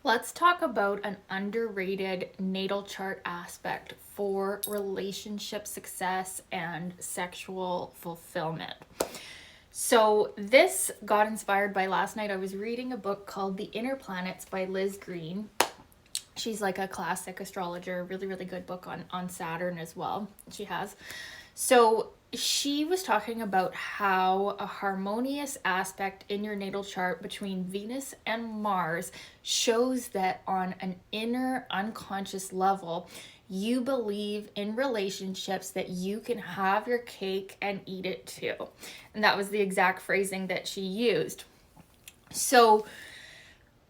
Let's talk about an underrated natal chart aspect for relationship success and sexual fulfillment. So, this got inspired by last night. I was reading a book called The Inner Planets by Liz Green. She's like a classic astrologer, really, really good book on Saturn as well. She has. So she was talking about how a harmonious aspect in your natal chart between Venus and Mars shows that on an inner unconscious level, you believe in relationships that you can have your cake and eat it too. And that was the exact phrasing that she used. So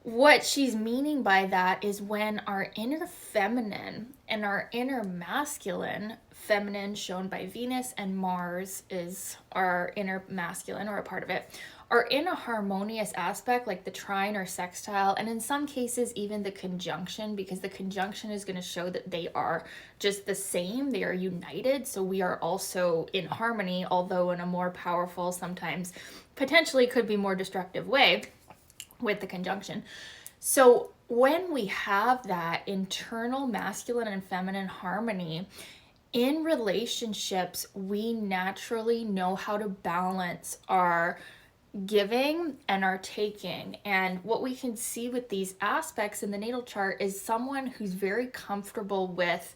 what she's meaning by that is when our inner feminine and our inner masculine, feminine shown by Venus and Mars is our inner masculine or a part of it, are in a harmonious aspect like the trine or sextile, and in some cases even the conjunction, because the conjunction is going to show that they are just the same, they are united, so we are also in harmony, although in a more powerful, sometimes potentially could be more destructive way with the conjunction. So when we have that internal masculine and feminine harmony in relationships, we naturally know how to balance our giving and our taking. And what we can see with these aspects in the natal chart is someone who's very comfortable with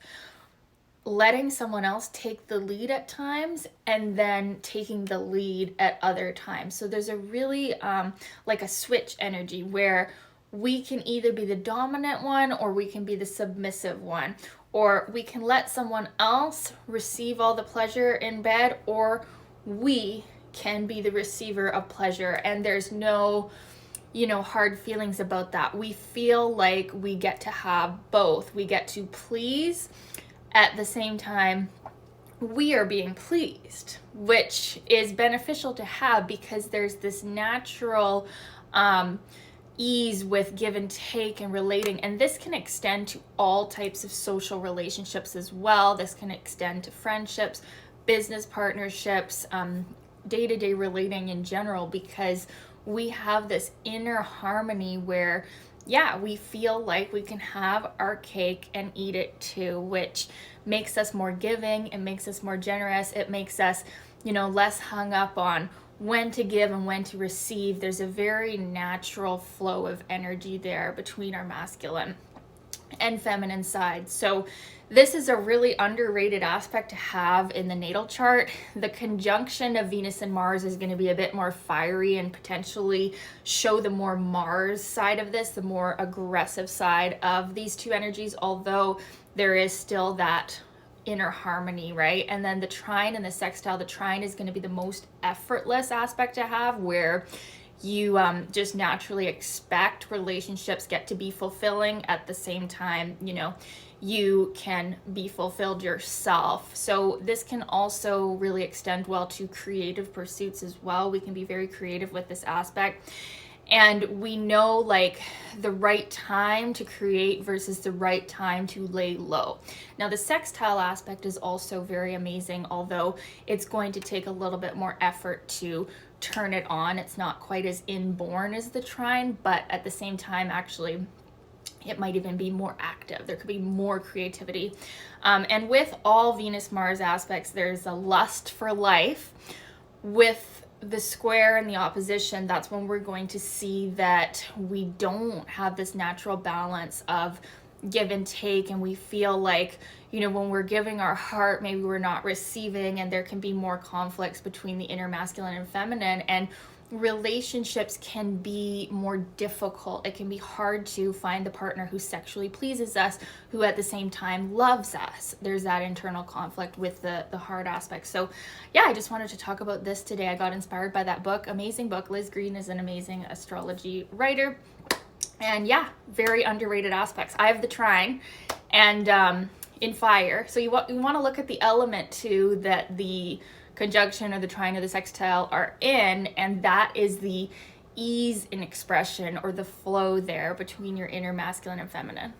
letting someone else take the lead at times and then taking the lead at other times. So there's a really like a switch energy where we can either be the dominant one or we can be the submissive one, or we can let someone else receive all the pleasure in bed, or we can be the receiver of pleasure. And there's no hard feelings about that. We feel like we get to have both. We get to please at the same time we are being pleased, which is beneficial to have because there's this natural ease with give and take and relating. And this can extend to all types of social relationships as well. This can extend to friendships, business partnerships, day-to-day relating in general, because we have this inner harmony where we feel like we can have our cake and eat it too, which makes us more giving, it makes us more generous, it makes us, less hung up on when to give and when to receive. There's a very natural flow of energy there between our masculine and feminine side. So this is a really underrated aspect to have in the natal chart. The conjunction of Venus and Mars is going to be a bit more fiery and potentially show the more Mars side of this, the more aggressive side of these two energies, although there is still that inner harmony, right? And then the trine and the sextile, the trine is going to be the most effortless aspect to have, where you just naturally expect relationships get to be fulfilling at the same time, you can be fulfilled yourself. So this can also really extend well to creative pursuits as well. We can be very creative with this aspect. And we know like the right time to create versus the right time to lay low. Now the sextile aspect is also very amazing, although it's going to take a little bit more effort to turn it on. It's not quite as inborn as the trine, but at the same time, actually, it might even be more active. There could be more creativity. And with all Venus-Mars aspects, there's a lust for life. With the square and the opposition, that's when we're going to see that we don't have this natural balance of give and take, and we feel like, when we're giving our heart, maybe we're not receiving, and there can be more conflicts between the inner masculine and feminine, and relationships can be more difficult. It can be hard to find the partner who sexually pleases us, who at the same time loves us. There's that internal conflict with the heart aspect. So I just wanted to talk about this today. I got inspired by that book. Amazing book. Liz Green is an amazing astrology writer. And very underrated aspects. I have the trine and in fire. So you want to look at the element too that the conjunction or the trine or the sextile are in, and that is the ease in expression or the flow there between your inner masculine and feminine.